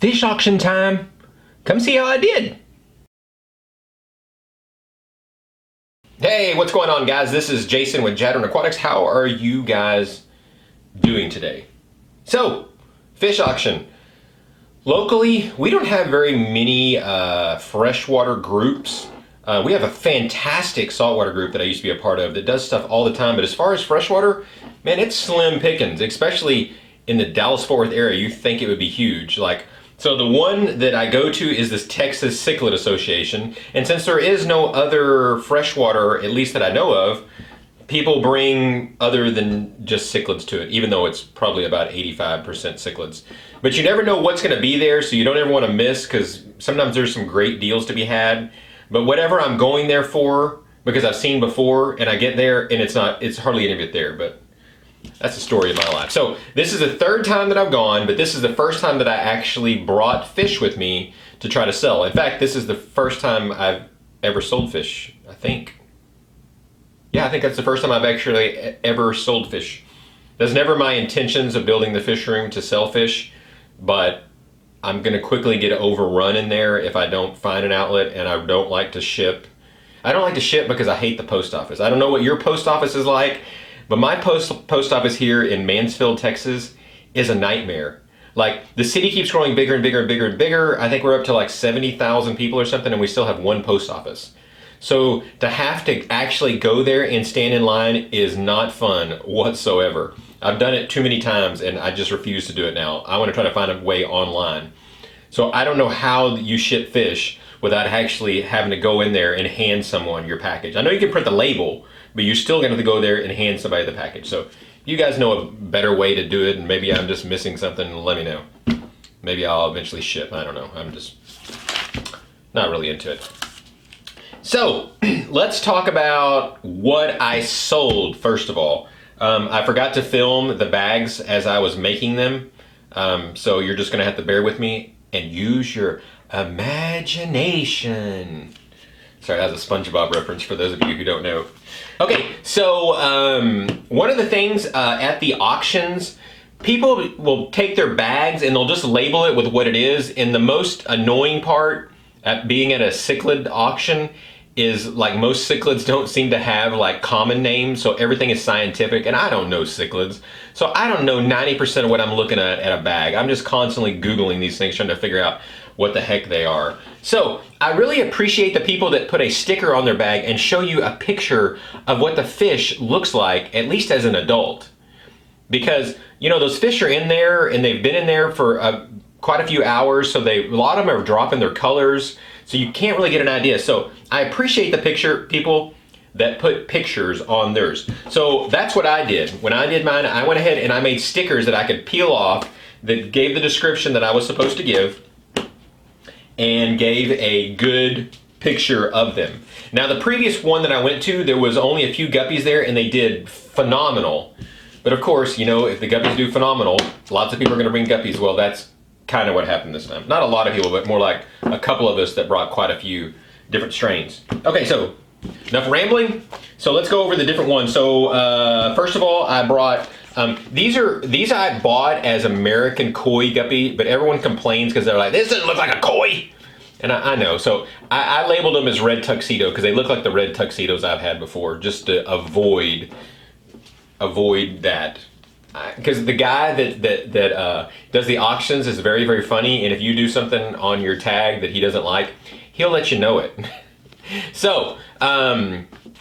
Fish auction time. Come see how I did. Hey, what's going on, guys? This is Jason with Jadren Aquatics. How are you guys doing today? So, fish auction. Locally, we don't have very many freshwater groups. We have a fantastic saltwater group that I used to be a part of that does stuff all the time, but as far as freshwater, man, it's slim pickings, especially in the Dallas-Fort Worth area. You think it would be huge. So the one that I go to is this Texas Cichlid Association, and since there is no other freshwater, at least that I know of, people bring other than just cichlids to it, even though it's probably about 85% cichlids. But you never know what's going to be there, so you don't ever want to miss, because sometimes there's some great deals to be had. But whatever I'm going there for, because I've seen before, and I get there, and it's hardly any of it there, but that's the story of my life. So this is the third time that I've gone, but this is the first time that I actually brought fish with me to try to sell. In fact, this is the first time I've ever sold fish, I think. Yeah, I think that's the first time I've actually ever sold fish. That's never my intentions of building the fish room to sell fish, but I'm gonna quickly get overrun in there if I don't find an outlet, and I don't like to ship. I don't like to ship because I hate the post office. I don't know what your post office is like, but my post office here in Mansfield, Texas is a nightmare. Like, the city keeps growing bigger and bigger and bigger and bigger. I think we're up to like 70,000 people or something, and we still have one post office. So to have to actually go there and stand in line is not fun whatsoever. I've done it too many times and I just refuse to do it now. I want to try to find a way online. So I don't know how you ship fish without actually having to go in there and hand someone your package. I know you can print the label, but you're still gonna have to go there and hand somebody the package. So if you guys know a better way to do it, and maybe I'm just missing something, let me know. Maybe I'll eventually ship, I don't know. I'm just not really into it. So let's talk about what I sold first of all. I forgot to film the bags as I was making them. So you're just gonna have to bear with me and use your imagination. Sorry, that was a SpongeBob reference for those of you who don't know. Okay, so one of the things at the auctions, people will take their bags and they'll just label it with what it is. And the most annoying part at being at a cichlid auction is, like, most cichlids don't seem to have like common names, so everything is scientific, and I don't know cichlids. So I don't know 90% of what I'm looking at a bag. I'm just constantly Googling these things, trying to figure out what the heck they are. So I really appreciate the people that put a sticker on their bag and show you a picture of what the fish looks like, at least as an adult. Because, you know, those fish are in there and they've been in there for quite a few hours, so a lot of them are dropping their colors, so you can't really get an idea. So I appreciate the people that put pictures on theirs. So that's what I did. When I did mine, I went ahead and I made stickers that I could peel off that gave the description that I was supposed to give, and gave a good picture of them. Now, the previous one that I went to, there was only a few guppies there and they did phenomenal. But of course, you know, if the guppies do phenomenal, lots of people are gonna bring guppies. Well, that's kind of what happened this time. Not a lot of people, but more like a couple of us that brought quite a few different strains. Okay, so enough rambling. So let's go over the different ones. So first of all, I brought, these I bought as American koi guppy, but everyone complains because they're like, this doesn't look like a koi. And I know, so I labeled them as red tuxedo because they look like the red tuxedos I've had before, just to avoid that. Because the guy that does the auctions is very, very funny, and if you do something on your tag that he doesn't like, he'll let you know it. So,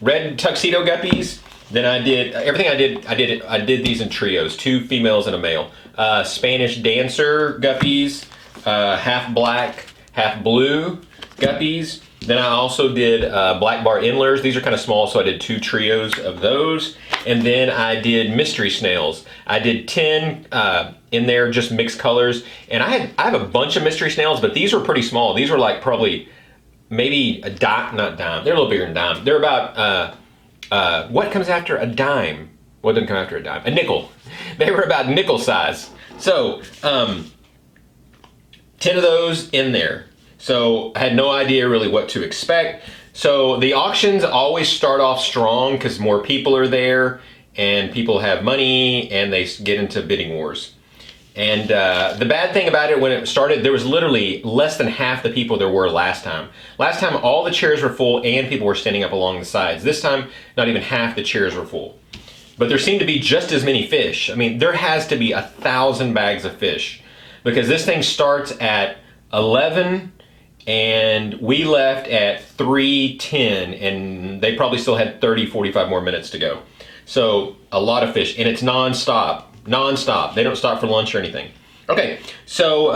red tuxedo guppies. Then I did everything I did these in trios, 2 females and a male. Spanish dancer guppies, half black, half blue guppies. Then I also did black bar endlers. These are kind of small, so I did 2 trios of those. And then I did mystery snails. I did 10 in there, just mixed colors. And I have a bunch of mystery snails, but these were pretty small. These were like probably maybe a dime, not dime. They're a little bigger than dime. They're about, what comes after a dime? What doesn't come after a dime? A nickel. They were about nickel size. So 10 of those in there. So I had no idea really what to expect. So the auctions always start off strong because more people are there and people have money and they get into bidding wars. And the bad thing about it, when it started, there was literally less than half the people there were last time. Last time, all the chairs were full and people were standing up along the sides. This time, not even half the chairs were full. But there seemed to be just as many fish. I mean, there has to be 1,000 bags of fish, because this thing starts at 11 and we left at 3:10, and they probably still had 30, 45 more minutes to go. So a lot of fish, and it's non-stop. They don't stop for lunch or anything. Okay, so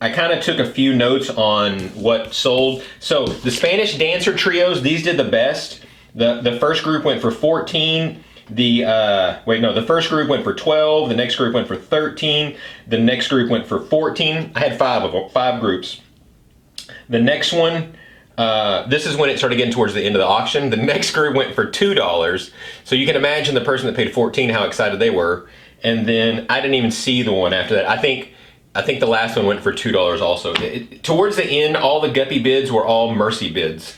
I kind of took a few notes on what sold. So the Spanish dancer trios, these did the best. The first group went for 14. The first group went for 12. The next group went for 13. The next group went for 14. I had 5 groups. The next one, this is when it started getting towards the end of the auction. The next group went for $2. So you can imagine the person that paid 14, how excited they were. And then I didn't even see the one after that. I think the last one went for $2 also. Towards the end, all the guppy bids were all mercy bids.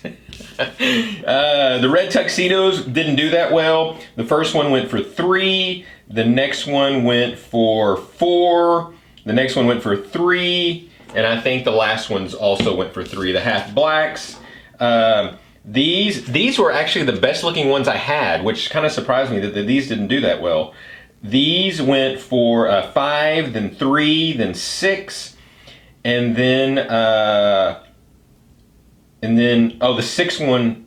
The red tuxedos didn't do that well. The first one went for 3. The next one went for 4. The next one went for 3. And I think the last ones also went for 3. The half blacks. These were actually the best looking ones I had, which kind of surprised me that these didn't do that well. These went for 5, then 3, then 6, and then the 6th one,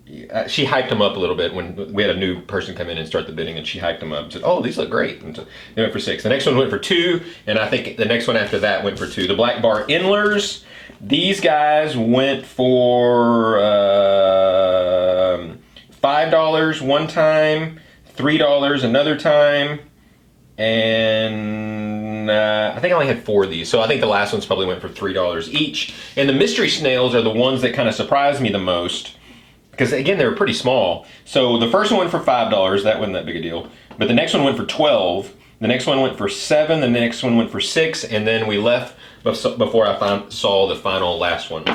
she hyped them up a little bit when we had a new person come in and start the bidding, and she hyped them up and said, "Oh, these look great." And so they went for 6. The next one went for 2, and I think the next one after that went for 2. The black bar Endlers, these guys went for $5 one time, $3 another time, and I think I only had 4 of these, so I think the last ones probably went for $3 each. And the mystery snails are the ones that kind of surprised me the most, because again, they were pretty small. So the first one went for $5, that wasn't that big a deal. But the next one went for 12, the next one went for 7, the next one went for 6, and then we left before I saw the final last one.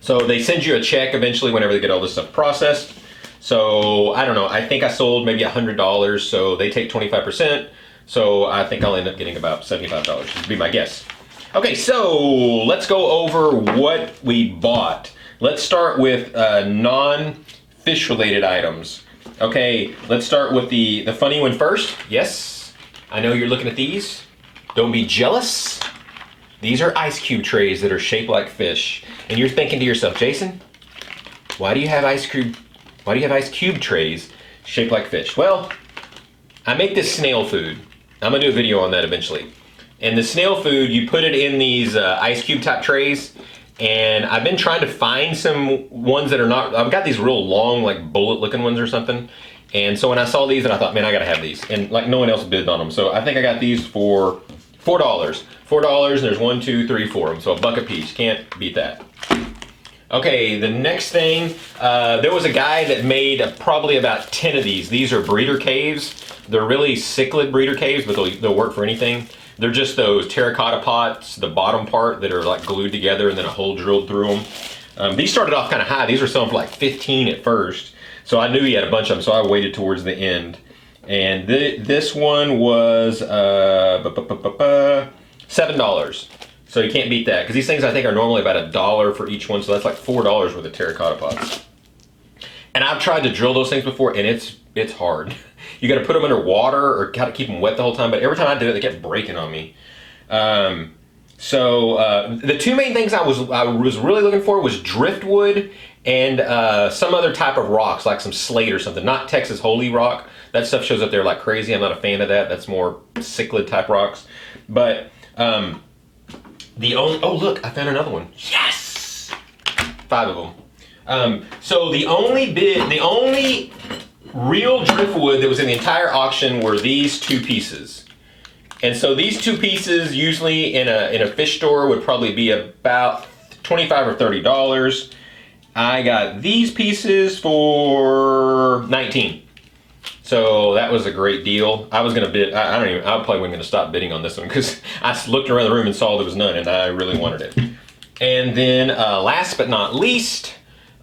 So they send you a check eventually whenever they get all this stuff processed. So I don't know, I think I sold maybe $100, so they take 25%. So I think I'll end up getting about $75, would be my guess. Okay, so let's go over what we bought. Let's start with non-fish related items. Okay, let's start with the funny one first. Yes, I know you're looking at these. Don't be jealous. These are ice cube trays that are shaped like fish. And you're thinking to yourself, Jason, why do you have ice cube trays shaped like fish? Well, I make this snail food. I'm gonna do a video on that eventually. And the snail food, you put it in these ice cube type trays, and I've been trying to find some ones that are not, I've got these real long, like bullet looking ones or something. And so when I saw these, and I thought, man, I gotta have these. And like no one else bid on them. So I think I got these for $4. $4, and there's 1, 2, 3, 4 of them. So a buck a piece, can't beat that. Okay, the next thing, there was a guy that made probably about 10 of these. These are breeder caves. They're really cichlid breeder caves, but they'll work for anything. They're just those terracotta pots, the bottom part that are like glued together and then a hole drilled through them. These started off kind of high. These were selling for like 15 at first. So I knew he had a bunch of them, so I waited towards the end. And this one was $7. So you can't beat that, because these things I think are normally about $1 for each one, so that's like $4 worth of terracotta pots. And I've tried to drill those things before, and it's hard. You got to put them under water or got to keep them wet the whole time, but every time I did it, they kept breaking on me. The 2 main things I was really looking for was driftwood and some other type of rocks, like some slate or something, not Texas holy rock. That stuff shows up there like crazy. I'm not a fan of that. That's more cichlid type rocks. But oh look, I found another one. Yes! 5 of them. So the only real driftwood that was in the entire auction were these 2 pieces. And so these 2 pieces usually in a fish store would probably be about $25 or $30. I got these pieces for $19. So that was a great deal. I was gonna bid, I probably wasn't gonna stop bidding on this one, because I looked around the room and saw there was none and I really wanted it. And then last but not least,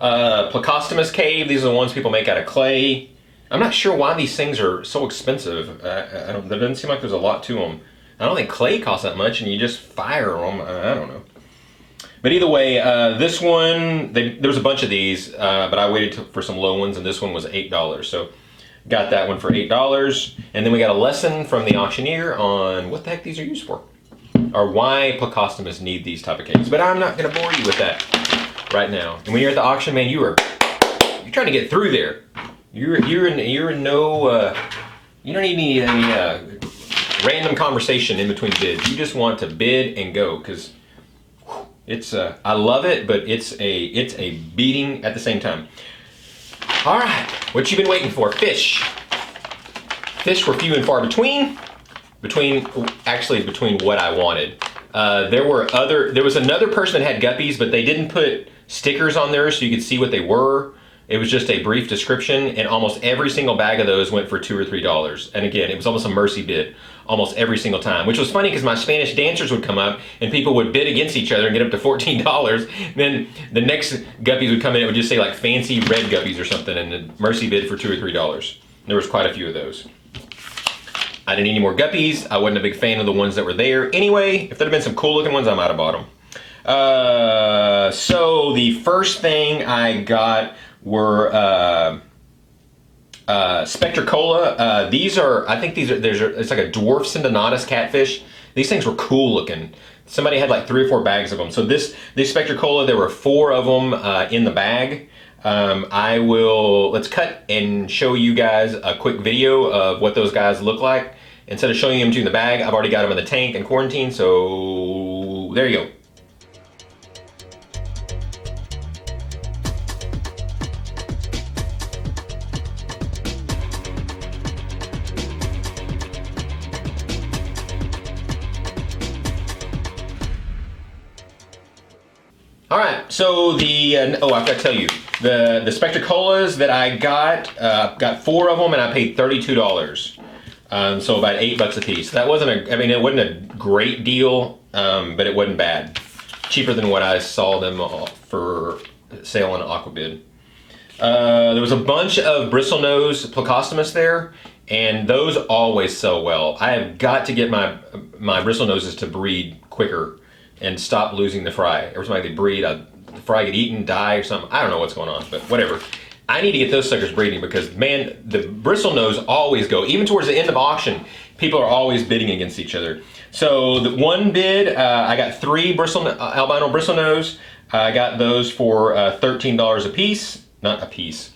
Plecostomus cave. These are the ones people make out of clay. I'm not sure why these things are so expensive. There doesn't seem like there's a lot to them. I don't think clay costs that much, and you just fire them. I don't know. But either way, this one, there was a bunch of these, but I waited for some low ones, and this one was $8. So got that one for $8. And then we got a lesson from the auctioneer on what the heck these are used for, or why Plecostomus need these type of cases. But I'm not going to bore you with that right now. And when you're at the auction, man, you're trying to get through there. You're in no, you don't need any random conversation in between bids. You just want to bid and go, because it's I love it, but it's a beating at the same time. All right, what you been waiting for? Fish. Fish were few and far between what I wanted. There was another person that had guppies, but they didn't put stickers on there so you could see what they were. It was just a brief description, and almost every single bag of those went for $2 or $3. And again, it was almost a mercy bid almost every single time, which was funny because my Spanish dancers would come up and people would bid against each other and get up to $14. And then the next guppies would come in, it would just say like fancy red guppies or something, and the mercy bid for $2 or $3. There was quite a few of those. I didn't need any more guppies. I wasn't a big fan of the ones that were there. Anyway, if there had been some cool looking ones, I might have bought them. So the first thing I got were Spectricola. These are, I think it's like a dwarf Cindonatus catfish. These things were cool looking. Somebody had like 3 or 4 bags of them. So these Spectricola, there were 4 of them in the bag. Let's cut and show you guys a quick video of what those guys look like. Instead of showing them to you in the bag, I've already got them in the tank and quarantine, so there you go. All right, so I forgot to tell you, the Spectricolas that I got 4 of them, and I paid $32. So about $8 a piece. That wasn't it wasn't a great deal, but it wasn't bad. Cheaper than what I saw them for sale on Aquabid. There was a bunch of bristlenose Plecostomus there, and those always sell well. I have got to get my bristlenoses to breed quicker and stop losing the fry. Every time they breed, the fry get eaten, die, or something. I don't know what's going on, but whatever. I need to get those suckers breeding because, man, the bristlenose always go. Even towards the end of auction, people are always bidding against each other. So the one bid, I got 3 albino bristlenose. I got those for $13 a piece. Not a piece.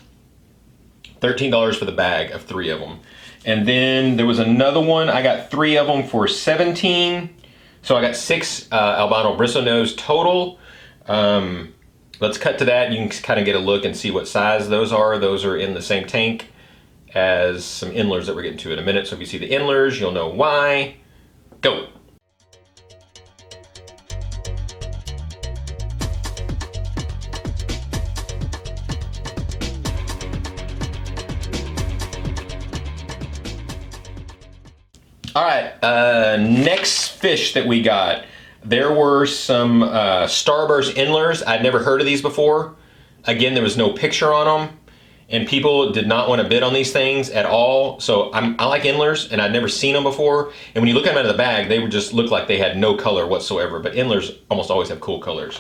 $13 for the bag of 3 of them. And then there was another one. I got 3 of them for $17. So I got 6 albino bristlenose total. Let's cut to that. You can kind of get a look and see what size those are. Those are in the same tank as some Endlers that we're getting to in a minute. So if you see the Endlers, you'll know why. Go. All right, next fish that we got. There were some Starburst Endlers. I'd never heard of these before. Again, there was no picture on them, and people did not want to bid on these things at all. So I like Endlers, and I'd never seen them before. And when you look at them out of the bag, they would just look like they had no color whatsoever. But Endlers almost always have cool colors.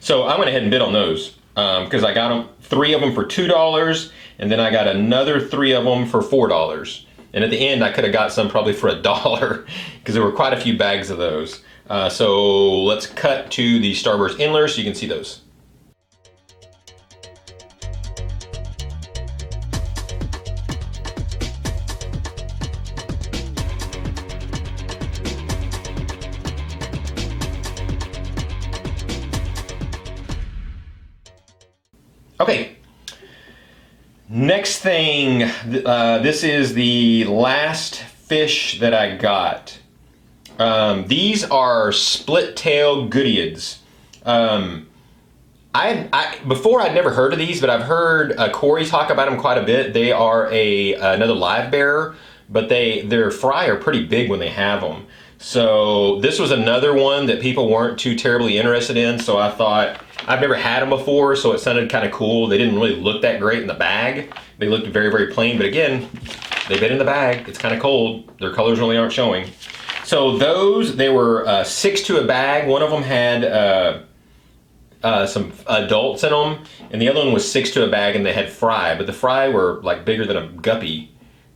So I went ahead and bid on those because I got them, 3 of them for $2, and then I got another 3 of them for $4. And at the end, I could have got some probably for $1 because there were quite a few bags of those. So let's cut to the Starburst Endlers so you can see those. Okay. Next thing, this is the last fish that I got. These are split-tail Goodeids. Before I'd never heard of these, but I've heard Corey talk about them quite a bit. They are another live bearer, but their fry are pretty big when they have them. So this was another one that people weren't too terribly interested in, so I thought, I've never had them before, so it sounded kind of cool. They didn't really look that great in the bag. They looked very, very plain, but again, they've been in the bag. It's kind of cold. Their colors really aren't showing. So those, they were 6 to a bag. One of them had some adults in them, and the other one was 6 to a bag, and they had fry, but the fry were like bigger than a guppy,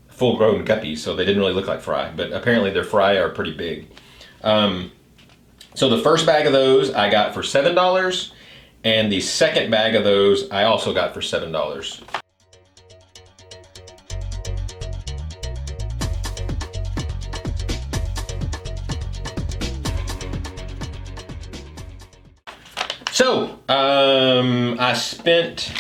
full-grown guppy, so they didn't really look like fry, but apparently their fry are pretty big. So the first bag of those I got for $7, and the second bag of those I also got for $7. So, I spent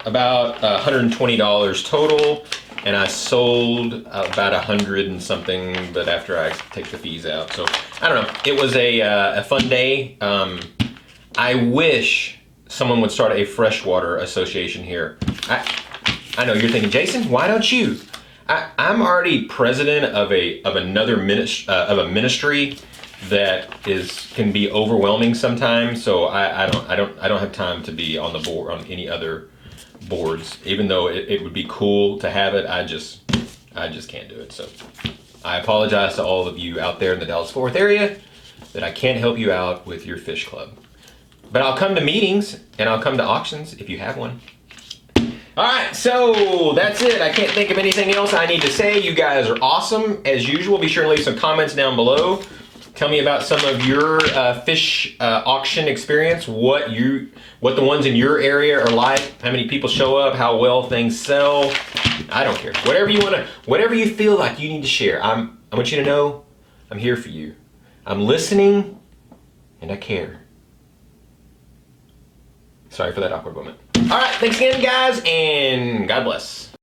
about $120 total, and I sold about 100 and something, but after I take the fees out. So, I don't know. It was a fun day. I wish someone would start a freshwater association here. I know you're thinking, Jason, why don't you? I'm already president of another ministry that can be overwhelming sometimes. So I don't have time to be on the board on any other boards. Even though it would be cool to have it, I just can't do it. So I apologize to all of you out there in the Dallas-Fort Worth area that I can't help you out with your fish club. But I'll come to meetings and I'll come to auctions if you have one. All right, so that's it. I can't think of anything else I need to say. You guys are awesome as usual. Be sure to leave some comments down below. Tell me about some of your fish auction experience, what the ones in your area are like, how many people show up, how well things sell. I don't care. Whatever you feel like you need to share. I want you to know I'm here for you. I'm listening and I care. Sorry for that awkward moment. All right, thanks again, guys, and God bless.